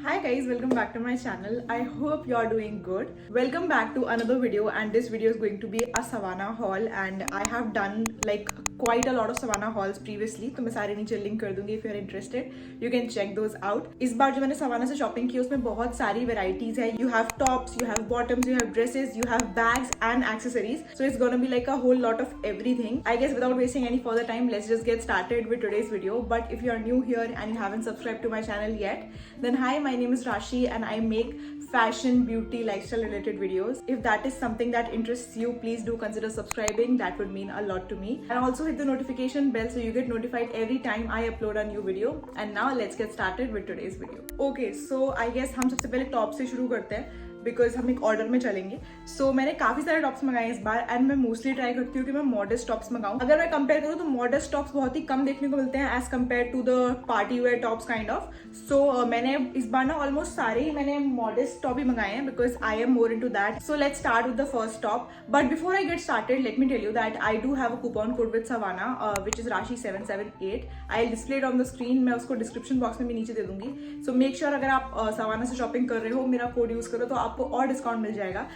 Hi guys, welcome back to my channel. I hope you are doing good. Welcome back to another video, and this video is going to be a Savannah haul, and I have done like quite a lot of Savannah hauls previously. तो मैं सारे नीचे link कर दूंगी. If you are interested, you can check those out. इस बार जो मैंने Savannah से शॉपिंग की उसमें बहुत सारी varieties है. You have tops, you have bottoms, you have dresses, you have bags and accessories. So it's gonna be like a whole lot of everything. I guess without wasting any further time, let's just get started with today's video. But if you are new here and you haven't subscribed to my channel yet, then hi, my name is Rashi and I make fashion, beauty, lifestyle related videos. If that is something that interests you, please do consider subscribing. That would mean a lot to me. And also hit the notification bell so you get notified every time I upload a new video. And now let's get started with today's video. Okay, so I guess हम सबसे पहले top से शुरू करते हैं because हम एक order में चलेंगे. सो मैंने काफी सारे टॉप्स मंगाए इस बार एंड मैं मोस्टली ट्राई करती हूँ कि मैं मॉडेस्ट टॉप्स मंगाऊं. अगर मैं कंपेयर करूँ तो मॉडेस्ट टॉप्स बहुत ही कम देखने को मिलते हैं as compared to the party wear tops kind of. So मैंने इस बार ना ऑलमोस्ट सारे ही मैंने मॉडेस्ट टॉप ही मंगाए हैं because I am more into that. So let's start with the first top. But before I get started let me tell you that I do have a coupon code with Savannah which is Rashi 778. I display it on the screen. मैं उसको description box में भी नीचे दे दूंगी. So make sure अगर आप Savannah से shopping कर रहे हो मेरा कोड यूज करो तो आपको और डिस्काउंट मिल जाएगा.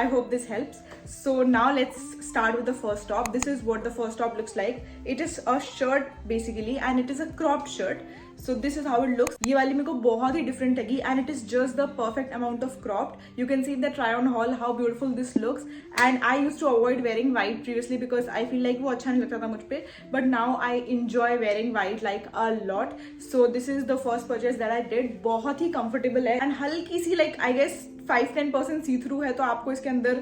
I hope this helps. So now let's start with the first top. This is what the first top looks like. It is a shirt basically and it is a cropped shirt. So this is how it looks. ये वाली मेरे को बहुत ही different लगी and it is just the perfect amount of cropped. You can see in the try on haul how beautiful this looks. And I used to avoid wearing white previously because I feel like वो अच्छा नहीं लगता था मुझ पे. But now I enjoy wearing white like a lot. So this is the first purchase that I did. बहुत ही comfortable है and हल्की सी like I guess 5-10% see through है तो आपको इसके अंदर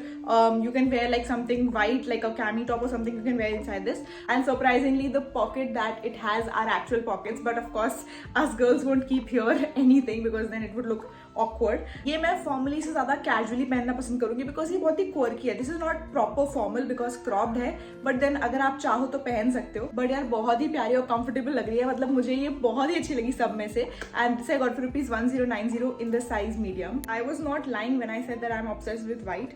you can wear like something white like a cami top or something you can wear inside this. And surprisingly the pocket that it has are actual pockets, but of course us girls won't keep here anything because then it would look awkward. ये मैं formally से ज़्यादा casually पहनना पसंद करूँगी because ये बहुत ही quirky है. This is not proper formal because cropped है, but then अगर आप चाहो तो पहन सकते हो. But यार बहुत ही प्यारी और comfortable लग रही है. मतलब मुझे ये बहुत ही अच्छी लगी सब में से. And this I got for ₹1090 in the size medium. I was not lying when I said that I'm obsessed with white.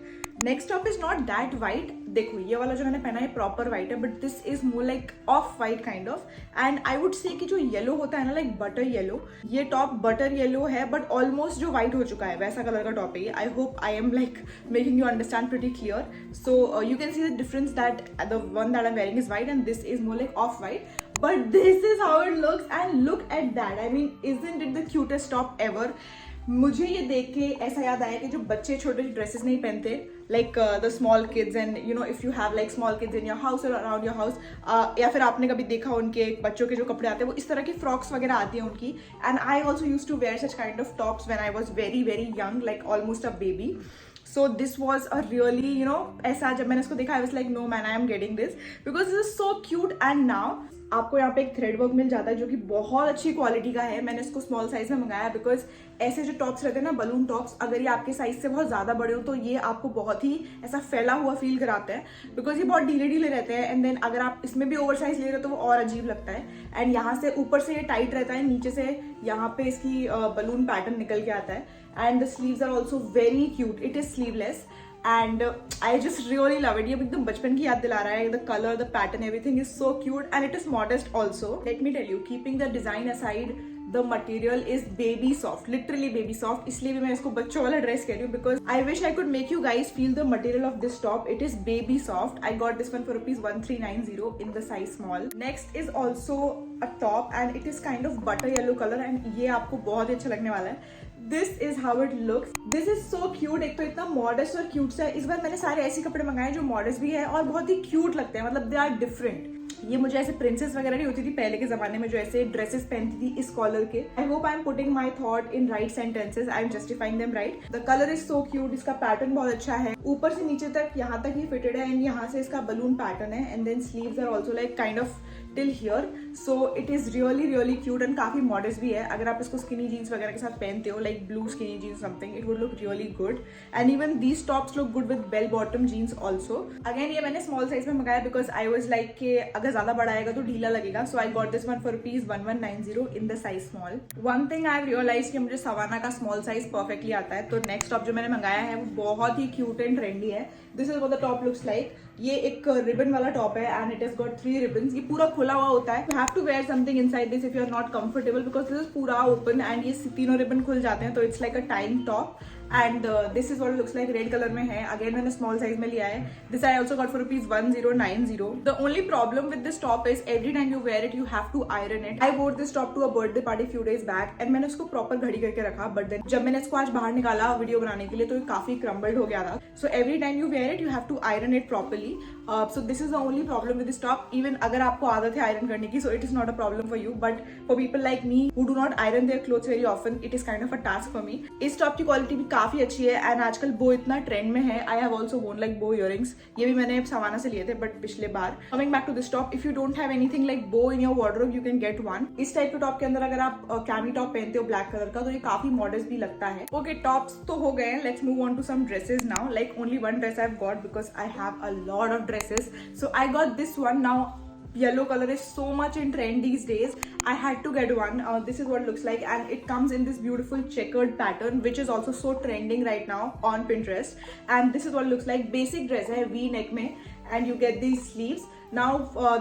Next top is not that white. देखो ये वाला जो मैंने पहना है proper white है, but this is more like off white kind of. And I would say कि जो yellow होता है ना like butter yellow, ये top butter yellow है but almost जो white हो चुका है वैसा कलर का टॉप है ये. I hope I am like making you understand pretty clear. So you can see the difference that the one that I'm wearing is white and this is more like off white. But this is how it looks and look at that. I mean, isn't it the cutest top ever? मुझे ये देख के ऐसा याद आया कि जो बच्चे छोटे ड्रेसेस नहीं पहनते like the small kids and you know if you have like small kids in your house और अराउंड योर हाउस या फिर आपने कभी देखा उनके बच्चों के जो कपड़े आते हैं वो इस तरह की फ्रॉक्स वगैरह आती हैं उनकी. And I also use to wear such kind of tops when I was very very young like almost a baby. So this was a really, you know, ऐसा जब मैंने इसको देखा I was like no man I am getting this because this is so cute. And now आपको यहाँ पे एक thread work मिल जाता है जो कि बहुत अच्छी क्वालिटी का है. मैंने इसको स्मॉल साइज में मंगाया बिकॉज ऐसे जो टॉप्स रहते हैं ना बलून टॉप्स अगर ये आपके साइज से बहुत ज़्यादा बड़े हो तो ये आपको बहुत ही ऐसा फैला हुआ फील कराते हैं बिकॉज ये बहुत ढीले ढीले रहते हैं. एंड देन अगर आप इसमें भी ओवर साइज ले रहे हो तो वो और अजीब लगता है. एंड यहाँ से ऊपर से ये टाइट रहता है, नीचे से यहाँ पे इसकी बलून पैटर्न निकल के आता है. And the sleeves are also very cute. It is sleeveless and I just really love it. ये एकदम बचपन की याद दिला रहा है. The color, the pattern, everything is so cute and it is modest also. Let me tell you, keeping the design aside, the material is baby soft, literally baby soft. इसलिए भी मैं इसको बच्चों वाला ड्रेस कह रही हूँ because I wish I could make you guys feel the material of this top. It is baby soft. I got this one for ₹1390 in the size small. Next is also a top and it is kind of butter yellow color and ये आपको बहुत ही अच्छा लगने वाला है. This is how it looks. This is so cute. एक तो इतना modest और cute सा है. इस बार मैंने सारे ऐसे कपड़े मंगाए जो modest भी है और बहुत ही cute लगते हैं. मतलब they are different. ये मुझे ऐसे प्रिंसेस वगैरह नहीं होती थी पहले के जमाने में जो ऐसे ड्रेसेस पहनती थी इस कॉलर के. I hope I am putting my thought in right sentences. I am justifying them right. The colour is so cute. इसका पैटर्न बहुत अच्छा है. ऊपर से नीचे तक यहाँ तक ही फिटेड है एंड यहाँ से इसका बलून पैटर्न है. And then sleeves are also like kind of till here. So it is really really cute and काफी मॉडेस्ट भी है. अगर आप इसको स्किनी जीन्स वगैरह के साथ पहनते हो like blue skinny jeans something it would look really good. And even these tops look good with bell bottom jeans also. Again ये मैंने स्मॉल साइज में मंगाया बिकॉज आई वॉज लाइक कि अगर ज्यादा बड़ा आएगा तो ढीला लगेगा. So I got this one for ₹1190 in the size small. One thing I have realised कि मुझे Savannah का स्मॉल साइज परफेक्टली आता है. तो नेक्स्ट टॉप जो मैंने मंगाया है वो बहुत ही क्यूट एंड ट्रेंडी है. This is what the top looks like. ये एक रिबन वाला टॉप है and it has got 3 ribbons. ये पूरा खुला हुआ होता है. You have to wear something inside this if you are not comfortable because this is पूरा open and ये तीनों रिबन खुल जाते हैं, तो it's like a time top. And this is what it looks like. Red colour में है. Again मैंने स्मॉल साइज में लिया है. This I also got for ₹1090. The only problem with this top is every time you wear it you have to iron it. I wore this top to a birthday party few days back and मैंने उसको proper घड़ी करके रखा, but then जब मैंने इसको आज बाहर निकाला वीडियो बनाने के लिए तो ये काफी क्रम्बल्ड हो गया था. So every time you wear it you have to iron it properly. So this is the only problem with this top. Even अगर आपको आदत है आयरन करने की, so it is not a problem for you, but for people like me who do not iron their clothes very often, it is kind of a task for me. इस top की quality भी काफी अच्छी है and आजकल बो इतना trend में है. I have also worn like bow earrings. ये भी मैंने सवाना से लिए थे बट पिछले बार. Coming back to this top, if you don't have anything like bow in your wardrobe you can get one. इस टाइप के टॉप के अंदर अगर आप कैमी टॉप पहनते हो ब्लैक कलर का तो ये काफी मॉडर्न भी लगता है. ओके, टॉप्स तो हो गए. Let's move on to some dresses now. Like only one dress I have got because I have a lot of dresses. So I got this one now. Yellow color is so much in trend these days. I had to get one. This is what it looks like and it comes in this beautiful checkered pattern which is also so trending right now on Pinterest. And this is what it looks like. Basic dress hai V neck mein and you get these sleeves. Now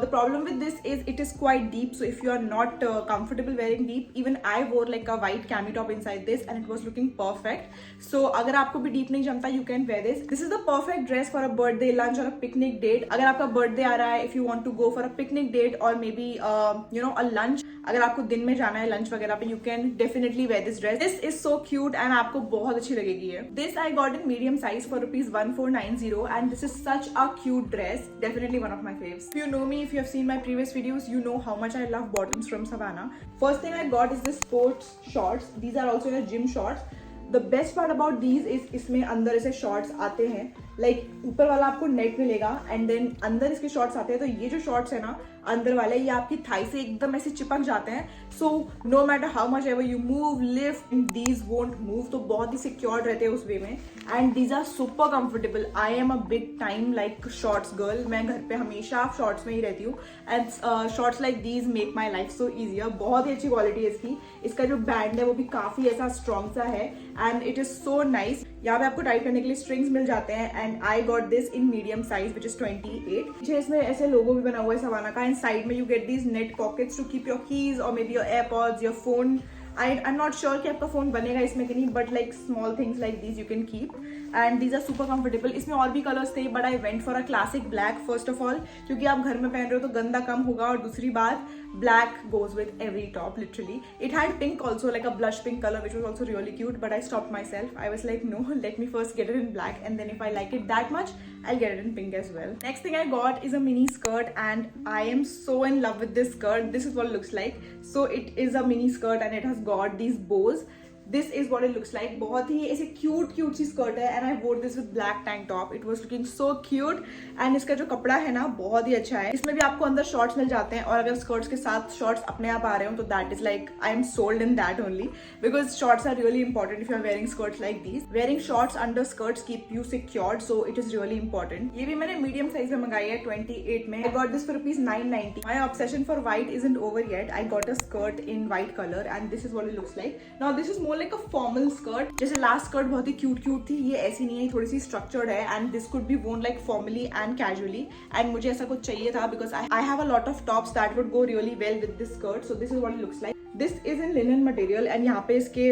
the problem with this is it is quite deep, so if you are not comfortable wearing deep, even I wore like a white cami top inside this and it was looking perfect. So अगर आपको भी deep नहीं जमता you can wear this. This is the perfect dress for a birthday lunch or a picnic date. अगर आपका birthday आ रहा है, if you want to go for a picnic date or maybe a lunch, अगर आपको दिन में जाना है लंच वगैरह पे, you can definitely wear this dress. This is so cute and आपको बहुत अच्छी लगेगी ये. This I got in medium size for ₹1490 and this is such a cute dress. Definitely one of my faves. If you know me, if you have seen my previous videos, you know how much I love bottoms from Savannah. First thing I got is the sports shorts. These are also the gym shorts. The best part about these is इसमें अंदर ऐसे shorts आते हैं. Like ऊपर वाला आपको net मिलेगा and then अंदर इसके शॉर्ट्स आते हैं. तो ये जो शॉर्ट्स है ना अंदर वाले, ये आपकी थाई से एकदम ऐसे चिपक जाते हैं. So no matter how much ever you move lift, these won't move. तो बहुत ही सिक्योर्ड रहते हैं उस वे में and these are super comfortable. I am a big time like shorts girl. मैं घर पे हमेशा शॉर्ट्स में ही रहती हूँ and shorts like these make my life so easier. बहुत ही अच्छी क्वालिटी है इसकी. इसका जो बैंड है वो भी काफी ऐसा स्ट्रॉन्ग सा है and it is so nice. यहाँ पे आपको टाइट करने के लिए स्ट्रिंग्स मिल जाते हैं and I got this in medium size which is 28. पीछे इसमें ऐसे लोगो भी बना हुआ है सवाना का एंड साइड में you get these net pockets to keep your keys और may be your AirPods, your phone. I am not sure कि आपका फोन बनेगा इसमें कि नहीं, but like small things like these you can keep and these are super comfortable. इसमें और भी कलर्स थे but I went for a classic black first of all, क्योंकि आप घर में पहन रहे हो तो गंदा कम होगा और दूसरी बात black goes with every top literally. It had pink also, like a blush pink color which was also really cute, but I stopped myself. I was like no, let me first get it in black and then if I like it that much I'll get it in pink as well. Next thing I got is a mini skirt and I am so in love with this skirt. This is what it looks like. So it is a mini skirt and it has got these bows. This is what it looks like. बहुत ही ऐसे cute सी skirt है and I wore this with black tank top. It was looking so cute and इसका जो कपड़ा है ना बहुत ही अच्छा है. इसमें भी आपको अंदर शॉर्ट्स मिल जाते हैं और अगर स्कर्ट्स के साथ शॉर्ट्स अपने आप आ रहे हो तो that is like I am sold in that only because shorts are really important if you are wearing skirts like these. Wearing shorts under skirts keep you secured, so it is really important. ये भी मैंने medium size में मंगाई है 28 में. आई got this for ₹990. My obsession for white isn't over yet. I got a skirt in white colour and this is what it looks like. Now this is more like a formal skirt. जैसे last skirt बहुत ही cute थी, ये ऐसी नहीं है, थोड़ी सी structured है and this could be वोन like formally and casually and मुझे ऐसा कुछ चाहिए था because I have a lot of tops that would go really well with this skirt. So this is what it looks like. This is in linen material and यहाँ पे इसके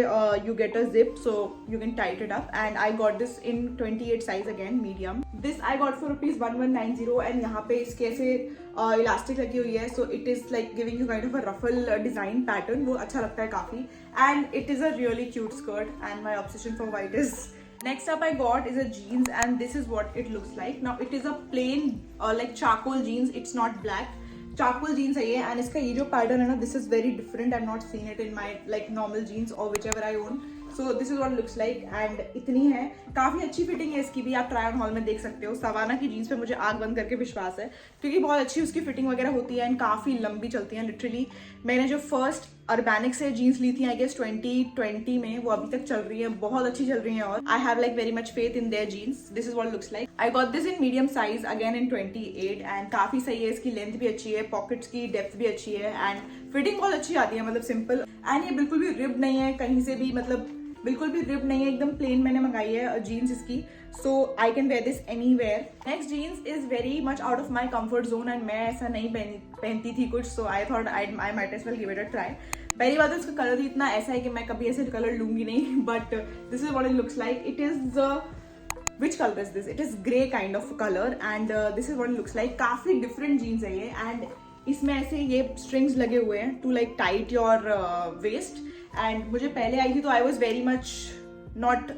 you get a zip so you can tighten it up and I got this in 28 size again medium. This I got for ₹1190 and यहाँ पे इसके ऐसे elastic लगी हुई है so it is like giving you kind of a ruffle design pattern. वो अच्छा लगता है काफी and it is a really cute skirt and my obsession for white is. Next up I got is a jeans and this is what it looks like. Now it is a plain like charcoal jeans. It's not black. Charcoal jeans है ये and इसका ये जो pattern है ना this is very different. I have not seen it in my like normal jeans और whichever I own. So this is what looks like and इतनी है. काफी अच्छी फिटिंग है इसकी भी. आप ट्राई ऑन हॉल में देख सकते हो. सवाना की जीन्स पे मुझे आग बंद करके विश्वास है क्योंकि बहुत अच्छी उसकी फिटिंग वगैरह होती है एंड काफी लंबी चलती है. लिटरली मैंने जो फर्स्ट अर्बैनिक से जीन्स ली थी आई गेस 2020 में, वो अभी तक चल रही है, बहुत अच्छी चल रही है और I have like very much faith in their jeans. This is what looks like. I got this in medium size again in 28 and काफी सही है. इसकी लेंथ भी अच्छी है, पॉकेट्स की डेप्थ भी अच्छी है एंड फिटिंग बहुत अच्छी आती है, मतलब सिंपल एंड ये बिल्कुल भी रिब नहीं है कहीं से भी. मतलब बिल्कुल भी रिप नहीं है, एकदम प्लेन मैंने मंगाई है जीन्स इसकी, so I can wear this anywhere. Next jeans is very much out of my comfort zone and मैं ऐसा नहीं पहनती थी कुछ, so I thought I might as well give it a try. पहली बात है इसका कलर ही इतना ऐसा है कि मैं कभी ऐसे कलर लूंगी नहीं, but this is what it looks like. It is which color is this? It is grey kind of color and this is what it looks like। काफी different jeans है ये and इसमें ऐसे ये strings लगे हुए हैं to like tight your waist and मुझे पहले आई थी तो I was very much not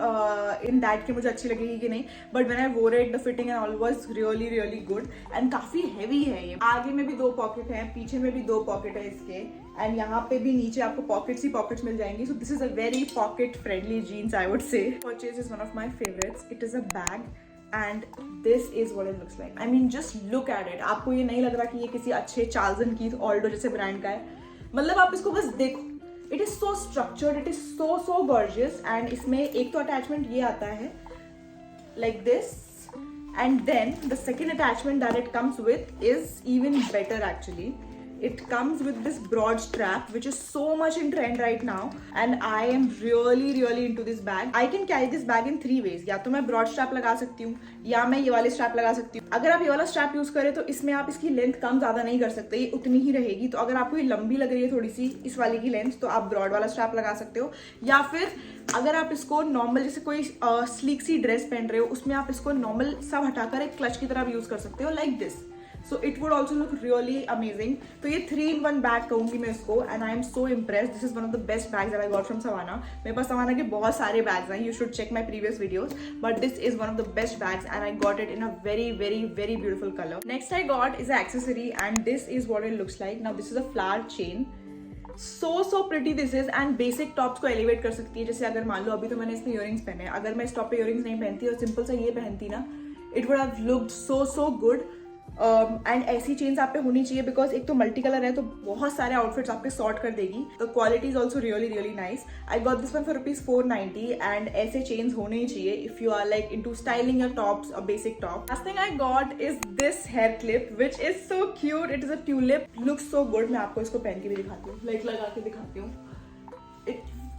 in that कि मुझे अच्छी लगेगी कि नहीं, but when I wore it the fitting and all was really really good and काफी heavy है ये। आगे में भी 2 पॉकेट हैं, पीछे में भी 2 पॉकेट है इसके एंड यहाँ पे भी नीचे आपको पॉकेट्स ही पॉकेट्स मिल जाएंगी। So this is a very pocket friendly jeans I would say. Purchase is one of my favourites. It is a bag and this is what it looks like. I mean just look at it. आपको ये नहीं लग रहा कि ये किसी अच्छे Charles and Keith ऑल्डो जैसे ब्रांड का है, मतलब आप इसको बस देखो। It is so structured, it is so gorgeous and इसमें एक तो अटैचमेंट ये आता है like this and then the second attachment that it comes with is even better actually। It comes with this broad strap which is so much in trend right now and I am really into this bag। I can carry this bag in 3 ways। या तो मैं broad strap लगा सकती हूँ या मैं ये वाले strap लगा सकती हूँ। अगर आप ये वाला strap यूज करें तो इसमें आप इसकी लेंथ कम ज्यादा नहीं कर सकते, ये उतनी ही रहेगी। तो अगर आपको ये लंबी लग रही है थोड़ी सी इस वाली की लेंथ तो आप ब्रॉड वाला स्ट्रैप लगा सकते हो, या फिर अगर आप इसको नॉर्मल जैसे कोई स्लीक सी ड्रेस पहन रहे हो उसमें आप इसको नॉर्मल सब हटाकर एक क्लच की तरह यूज कर सकते हो like this. So it would also look really amazing. तो ये 3-in-1 बैग कहूंगी मैं इसको and I am so impressed. This is one of the best bags that I got from Savannah. मेरे पास सवाना के बहुत सारे बैग्स हैं, you should check my previous videos, but this is one of the best bags and I got it in a very beautiful colour. Next I got is accessory and this is what it looks like. Now this is a flower chain. so pretty this is and basic tops को elevate कर सकती है। जैसे अगर मान लो अभी तो मैंने इसमें इयररिंग्स पहने, अगर मैं इस टॉप पे इयररिंग्स नहीं पहनती और सिंपल सा ये पहनती ना, it would have looked so good। And ऐसी चेन्स आप पे होनी चाहिए बिकॉज एक तो मल्टी कलर है तो बहुत सारे आउटफिट्स आपके सॉर्ट कर देगी। The quality is also really nice. I got this one for ₹490 and ऐसे चेन्स होने ही चाहिए if you are like into styling your tops और basic top. Last thing I got is this hair clip which is so cute. It is a tulip, looks so good. मैं आपको इसको पहन के भी दिखाती हूँ, लाइक लगा के दिखाती हूँ।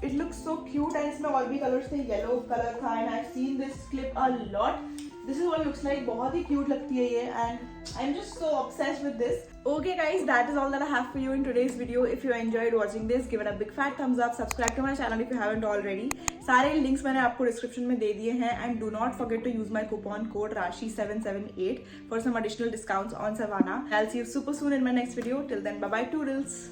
It looks so cute and इसमें और भी कलर्स थे, येलो कलर था and I've seen this clip a lot। This is what it looks like। बहुत ही cute लगती है ये and I'm just so obsessed with this। Okay guys, that is all that I have for you in today's video। If you enjoyed watching this, give it a big fat thumbs up, subscribe to my channel if you haven't already। सारे links मैंने आपको description में दे दिए हैं and do not forget to use my coupon code RASHI778 for some additional discounts on Savannah। I'll see you super soon in my next video। Till then, bye bye toodles।